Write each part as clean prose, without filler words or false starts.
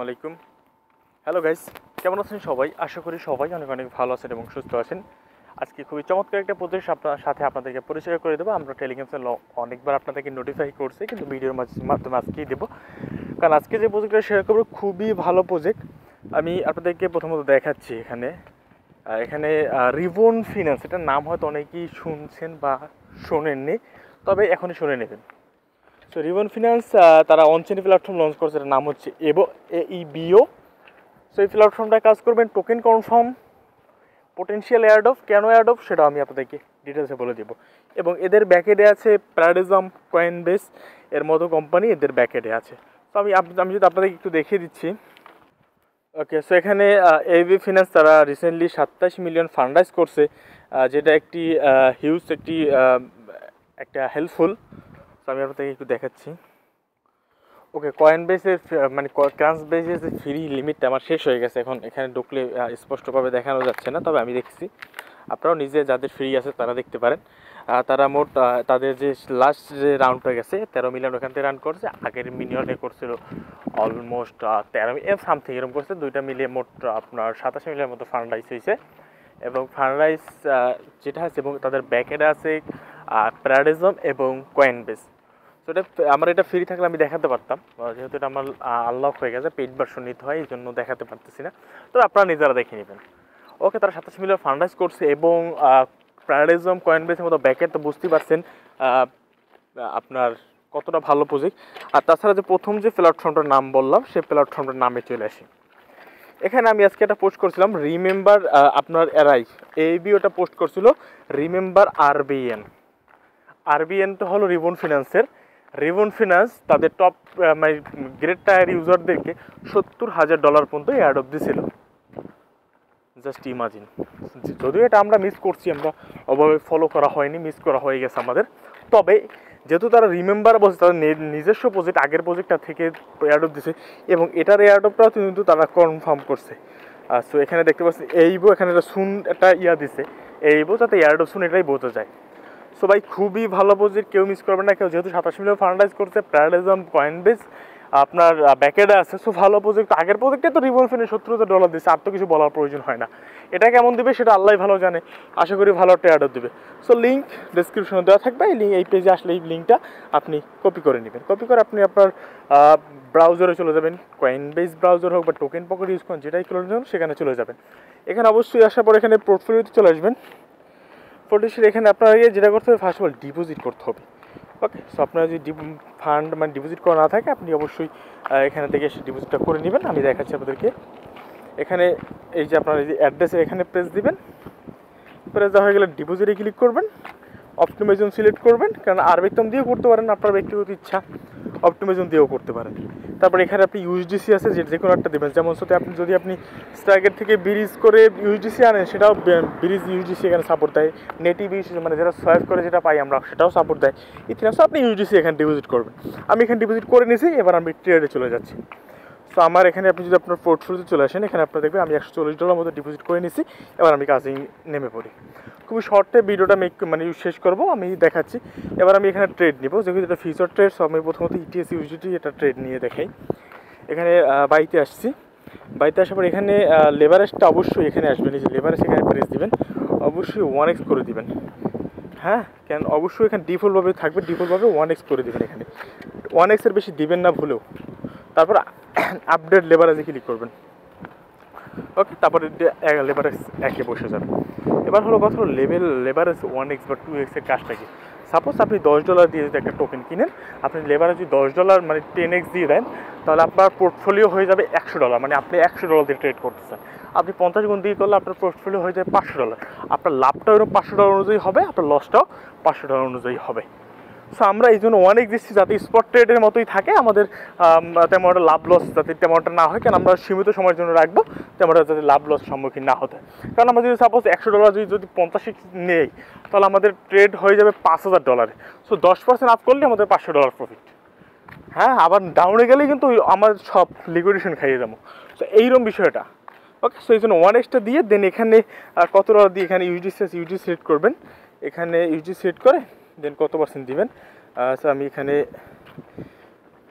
আলাইকুম। Hello guys, কেমন আছেন সবাই? আশা করি সবাই অনেক অনেক ভালো আছেন এবং সুস্থ আছেন। আজকে খুবই চমৎকার একটা প্রজেক্ট আপনার সাথে আপনাদেরকে পরিচয় করে দেবো। আমরা টেলিগ্রাম চ্যানেলে অনেকবার আপনাদেরকে নোটিফাই করছি, কিন্তু ভিডিওর মাধ্যমে আজকেই দেবো। কারণ আজকে যে প্রজেক্টটা শেয়ার করবো খুবই ভালো প্রজেক্ট। আমি আপনাদেরকে প্রথমত দেখাচ্ছি এখানে রিবন ফিন্যান্স, এটার নাম হয়তো অনেকেই শুনছেন বা শোনেননি, তবে এখনই শুনে নেবেন। সো রিবন ফিন্যান্স তারা অনচেন প্ল্যাটফর্ম লঞ্চ করছে, এটার নাম হচ্ছে এভো, AEVO। সো এই প্ল্যাটফর্মটায় কাজ করবেন টোকেন কনফার্ম, পোটেনশিয়াল এয়ারড্রপ, কেন এয়ারড্রপ সেটা আমি আপনাদেরকে ডিটেলসে বলে দেবো। এবং এদের ব্যাকেডে আছে প্যারাডিজম, কয়েনবেস এর মতো কোম্পানি এদের ব্যাকেডে আছে। তো আমি যদি আপনাদেরকে একটু দেখিয়ে দিচ্ছি। ওকে, সো এখানে এভি ফিন্যান্স তারা রিসেন্টলি 27 মিলিয়ন ফান্ড রাইজ করছে, যেটা একটি হিউজ একটা হেল্পফুল। তো আমি আপনাদেরকে একটু দেখাচ্ছি। ওকে, কয়েনবেসের মানে ক্রাঞ্চবেসের যে ফ্রি লিমিটটা আমার শেষ হয়ে গেছে, এখন এখানে ঢুকলে স্পষ্টভাবে দেখানো যাচ্ছে না, তবে আমি দেখছি। আপনারাও নিজে যাদের ফ্রি আছে তারা দেখতে পারেন। তারা মোট তাদের যে লাস্ট যে রাউন্ডটা গেছে 13 মিলিয়ন ওখান থেকে রান করছে। আগের মিলিয়নে করছিল অলমোস্ট 13 সামথিং এরকম করছে। দুইটা মিলিয়ে মোট আপনার 27 মিলিয়নের মতো ফান্ড রাইজ হয়েছে। এবং ফান্ড রাইজ যেটা আছে, এবং তাদের ব্যাকেডে আছে প্যারাডিজম এবং কয়েনবেস। তো এটা আমার এটা ফ্রি থাকলে আমি দেখাতে পারতাম, যেহেতু এটা আমার আনলক হয়ে গেছে, পেইড ভার্সন নিতে হয়, এই জন্য দেখাতে পারতেছি না। তো আপনারা নিজেরা দেখে নেবেন। ওকে, তারা 27 মিলিয়ন ফান্ড রাইজ করছে এবং প্যারাডিজম, কয়েনবেসের মতো ব্যাকেট তো বুঝতেই পারছেন আপনার কতটা ভালো প্রজেক্ট। আর তাছাড়া যে প্রথম যে প্ল্যাটফর্মটার নাম বললাম, সেই প্ল্যাটফর্মটার নামে চলে আসি। এখানে আমি আজকে একটা পোস্ট করছিলাম, রিমেম্বার আপনার এরাই এবি, ওটা পোস্ট করছিল রিমেম্বার আরবিএন তো হলো রিবন ফিন্যান্সের। রিবন ফিন্যান্স তাদের টপ মানে গ্রেড টায়ার ইউজারদেরকে $70,000 পর্যন্ত এয়ারড্রপ দিছিল। Just imagine. যদিও এটা আমরা মিস করছি, আমরা ওভাবে ফলো করা হয়নি, মিস করা হয়ে গেছে আমাদের। তবে যেহেতু তারা রিমেম্বার বলছে, তাদের নিজস্ব প্রজেক্ট আগের প্রজেক্টটা থেকে এয়ারড্রপ দিছে, এবং এটার এয়ারড্রপটাও কিন্তু তারা কনফার্ম করছে। সো এখানে দেখতে পাচ্ছি এইবো, এখানে একটা সুন একটা দিছে এইবো, যাতে এয়ারড্রপ সুন, এটাই বোঝা যায়। সো ভাই খুবই ভালো প্রজেক্ট, কেউ মিস করবে না। কেউ যেহেতু 27 মিলিয়ন ফান্ড রাইজ করছে, প্যারাডিজম, কয়েনবেস আপনার ব্যাকেডে আছে, সো ভালো প্রজেক্ট। আগের প্রজেক্টে তো রিবন ফিনে $70,000 দিচ্ছে, আর তো কিছু বলার প্রয়োজন হয় না। এটা কেমন দিবে সেটা আল্লাহ ভালো জানে, আশা করি ভালো একটা অর্ডার দেবে। সো লিঙ্ক ডিসক্রিপশনে দেওয়া থাকবে, এই পেজে আসলে এই লিঙ্কটা আপনি কপি করে নেবেন। কপি করে আপনি আপনার ব্রাউজারে চলে যাবেন, কয়েনবেস ব্রাউজার হোক বা টোকেন পকেট ইউজ করেন, যেটাই করে নেবেন সেখানে চলে যাবেন। এখানে অবশ্যই আসার পর এখানে পোর্টফোলিওতে চলে আসবেন। পোর্টফোলিও এখানে আপনার যেটা করতে হবে, ফার্স্ট অফ অল ডিপোজিট করতে হবে। ওকে, সো আপনার যদি ফান্ড মানে ডিপোজিট করা না থাকে, আপনি অবশ্যই এখানে থেকে এসে ডিপোজিটটা করে নেবেন। আমি দেখাচ্ছি আপনাদেরকে। এখানে এই যে আপনার এই যে অ্যাড্রেসে এখানে প্রেস দিবেন, প্রেস দেওয়া হয়ে গেলে ডিপোজিটে ক্লিক করবেন, অপটিমাইজেশন সিলেক্ট করবেন, কারণ আরবিএম দিয়েও করতে পারেন, আপনার ব্যক্তিগত ইচ্ছা, অপটিমাইজেশন দিয়েও করতে পারেন। তারপর এখানে আপনি ইউএসডিসি আছে, যে কোনো একটা দেবেন। যেমন সাথে আপনি যদি স্ট্রাইকের থেকে ব্রিজ করে ইউএসডিসি আনেন, সেটাও ব্রিজ ইউএসডিসি এখানে সাপোর্ট দেয়। নেটিভ ইউএসডিসি মানে যেটা সোয়াইপ করে যেটা পাই আমরা, সেটাও সাপোর্ট দেয়। ইথিনাস আপনি ইউএসডিসি এখানে ডিপোজিট করবেন। আমি এখানে ডিপোজিট করে নিয়েছি, এবার আমি ট্রেডে চলে যাচ্ছি। সো আমার এখানে আপনি যদি আপনার পোর্টফোলিওতে চলে আসেন, এখানে আপনার দেখবেন আমি $140 মতো ডিপোজিট করে নিয়েছি। এবার আমি কাজে নেমে পড়ি। খুবই শর্টে ভিডিওটা শেষ করবো, আমি দেখাচ্ছি। এবার আমি এখানে ট্রেড নিব, যেহেতু এটা ফিউচার ট্রেড। সো আমি প্রথমত ইটিএস ইউজিটি এটা ট্রেড নিয়ে দেখাই। এখানে বাইতে আসছি, বাইতে আসার পর এখানে লেভারেজটা অবশ্যই এখানে আসবেন। এই যে লেভারেজ, এখানে প্রেস দিবেন, অবশ্যই 1x করে দিবেন। হ্যাঁ, কেন অবশ্যই এখানে ডিফল্টভাবে থাকবে, ডিফল্টভাবে 1x করে দেবেন। এখানে 1x এর বেশি দিবেন না ভুলেও। তারপর আপডেট লেভারেজে ক্লিক করবেন। ওকে, তারপরে লেভারেজ একে বসে যাবে। এবার হলো কথা হলো লেভারেজ 1x বা 2x এর কাজটা কি। সাপোজ আপনি $10 দিয়ে যদি একটা টোকেন কিনেন, আপনি লেভারেজ যদি $10 মানে 10x দিয়ে দেন, তাহলে আপনার পোর্টফোলিও হয়ে যাবে $100। মানে আপনি $100 দিয়ে ট্রেড করতেছেন। আপনি 50 গুণ দিয়ে করলে আপনার পোর্টফোলিও হয়ে যাবে $500। আপনার লাভটাও এরকম $500 অনুযায়ী হবে, আপনার লসটাও $500 অনুযায়ী হবে। সো আমরা এই জন্য 1x দিচ্ছি, যাতে স্পট ট্রেডের মতোই থাকে, আমাদের তেমন একটা লাভ লস যাতে তেমনটা না হয়। কারণ আমরা সীমিত সময়ের জন্য রাখবো, তেমনটা যাতে লাভ লস সম্মুখীন না হতে। কারণ আমরা যদি সাপোজ $100 যদি 50 নেই, তাহলে আমাদের ট্রেড হয়ে যাবে $5,000। সো 10% আপ করলে আমাদের $500 প্রফিট। হ্যাঁ, আবার ডাউনে গেলেই কিন্তু আমার সব লিকুইডেশন খাইয়ে যাবো। সো এইরকম বিষয়টা। ওকে, সো এই জন্য 1xটা দিয়ে দেন এখানে কত ডলার দিয়ে এখানে ইউজি সিলেক্ট করবেন। এখানে ইউজি সিলেক্ট করে দেন কত পার্সেন্ট দিবেন। সো আমি এখানে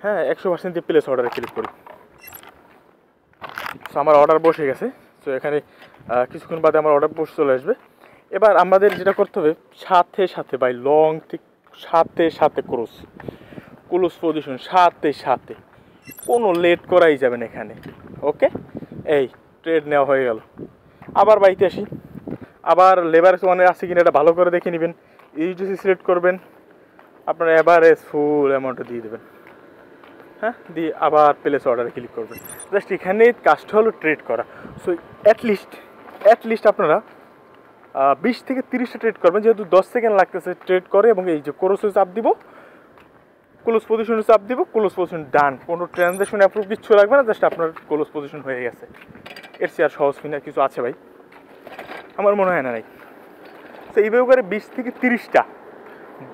100% দিয়ে প্লেস অর্ডারে ক্লিক করি। সো আমার অর্ডার বসে গেছে। সো এখানে কিছুক্ষণ বাদে আমার অর্ডার বসে চলে আসবে। এবার আমাদের যেটা করতে হবে, সাথে সাথে বাই লং ঠিক সাথে সাথে ক্লোজ পজিশন, সাথে সাথে কোনো লেট করাই যাবে না এখানে। ওকে, এই ট্রেড নেওয়া হয়ে গেল। আবার বাইতে আসি, আবার লেবারেজ ওয়ানে আছে কিনা এটা ভালো করে দেখে নেবেন। ইউজিসি সিলেক্ট করবেন, আপনার এভারেজ ফুল অ্যামাউন্টটা দিয়ে দেবেন। হ্যাঁ, দিয়ে আবার প্লেস অর্ডারে ক্লিক করবেন। জাস্ট এখানে কাজটা হলো ট্রেড করা। সো অ্যাটলিস্ট আপনারা 20 থেকে 30টা ট্রেড করবেন, যেহেতু 10 সেকেন্ড লাগতেছে ট্রেড করে। এবং এই যে ক্রসে চাপ দিব, ক্লোজ পজিশনে চাপ দিব, ক্লোজ পজিশন ডান। কোনো ট্রানজ্যাকশন অ্যাপ্রুভ কিচ্ছু লাগবে না, জাস্ট আপনার ক্লোজ পজিশন হয়ে গেছে। এর চেয়ে আর সহজ কিনা কিছু আছে ভাই? আমার মনে হয় না নাই। তো এইভাবে করে 20 থেকে 30টা,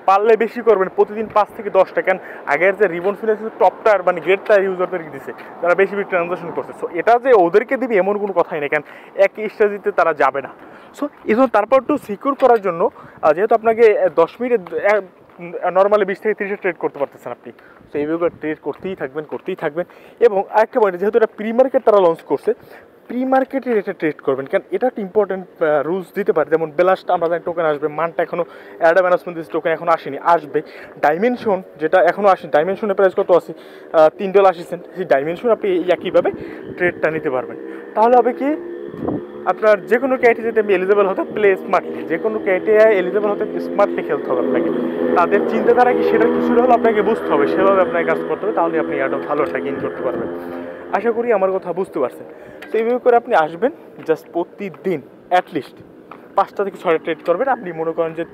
পারলে বেশি করবেন, প্রতিদিন 5 থেকে 10টা। কেন আগের যে রিবন ফিনান্স টপটার মানে গ্রেট টায়ার ইউজারদেরকে দিছে, তারা বেশি বেশি ট্রানজাকশন করছে। সো এটা যে ওদেরকে দিবে এমন কোনো কথাই নেই, কেন এক স্ট্র্যাটেজিতে তারা যাবে না। সো এই জন্য তারপর একটু সিকিউর করার জন্য, যেহেতু আপনাকে 10 মিনিটে নর্মালি 20 থেকে 30টা ট্রেড করতে পারতেছেন আপনি। সো এইভাবে ট্রেড করতেই থাকবেন। এবং আরেকটা পয়েন্ট, যেহেতু এটা প্রি মার্কেট তারা লঞ্চ করছে, প্রি মার্কেটে এটা ট্রেড করবেন। কারণ এটা একটা ইম্পর্টেন্ট রুলস দিতে পারে। যেমন বেলাস্ট আমরা জানি টোকেন আসবে, মানটা এখনও অ্যাড অ্যানাউন্সমেন্ট দিয়েছে, টোকেন এখন আসেনি, আসবে। ডাইমেনশন যেটা এখনও আসেনি, ডাইমেনশনের প্রাইস কত আছে? $3.80। সেই ডাইমেনশন আপনি একইভাবে ট্রেডটা নিতে পারবেন। তাহলে হবে কি, আপনার যে কোনো ক্যাটেগরিতে আপনি এলিজেবল হতে প্লে স্মার্টলি, যে কোনো ক্যাটেগরি এলিজেবল হতে স্মার্টলি খেলতে হবে আপনাকে। তাদের চিন্তাধারা কি সেটা কিছুটা হলে আপনাকে বুঝতে হবে, সেভাবে আপনাকে কাজ করতে হবে, তাহলে আপনি একটা ভালো একটা গেইন করতে পারবেন। আশা করি আমার কথা বুঝতে পারছেন। তো এইভাবে করে আপনি আসবেন, জাস্ট প্রতিদিন অ্যাটলিস্ট 5টা থেকে 6টা ট্রেড করবেন। আপনি মনে করেন যে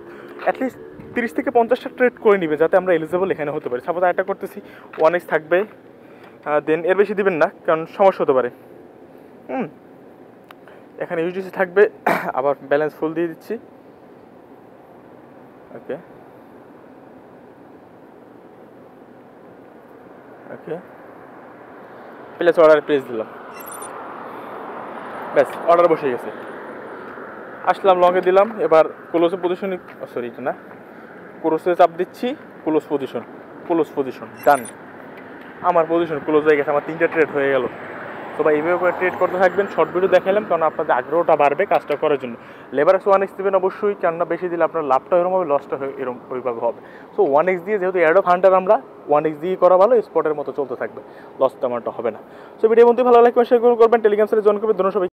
অ্যাটলিস্ট 30 থেকে 50টা ট্রেড করে নেবে, যাতে আমরা এলিজেবল এখানে হতে পারি। সাপোজ একটা করতেছি 1x থাকবে, দেন এর বেশি দিবেন না, কারণ সমস্যা হতে পারে। এখানে ইউজিসি থাকবে, আবার ব্যালেন্স ফুল দিয়ে দিচ্ছি। ওকে প্লেস অর্ডার প্লেস দিলাম, ব্যাস অর্ডার বসে গেছে। আসলাম, লঙে দিলাম, এবার ক্লোজ পজিশনে, সরি এটা না, ক্লোজে চাপ দিচ্ছি, ক্লোজ পজিশন ডান। আমার পজিশন ক্লোজ হয়ে গেছে, আমার 3টা ট্রেড হয়ে গেল। তো ভাই এইভাবে করে ট্রেড করতে থাকবেন। শর্ট ভিডিও দেখালাম কারণ আপনাদের আগ্রহটা বাড়বে কাজটা করার জন্য। লেবারেজ 1x দেবেন অবশ্যই, কেননা বেশি দিলে আপনার লাভটা এরকম হবে, লসটা এরকম ওইভাবে হবে। সো 1x দিয়ে, যেহেতু অ্যাডো ফান্ডার আমরা 1x দিয়ে করা ভালো, স্পটের মতো চলতে থাকবে, লসটা আমারটা হবে না। সো ভিডিও মধ্যে ভালো লাগবে, শেয়ার করবেন, টেলিগ্রাম চ্যানেলে জয়েন করবেন। ধন্যবাদ সবাই।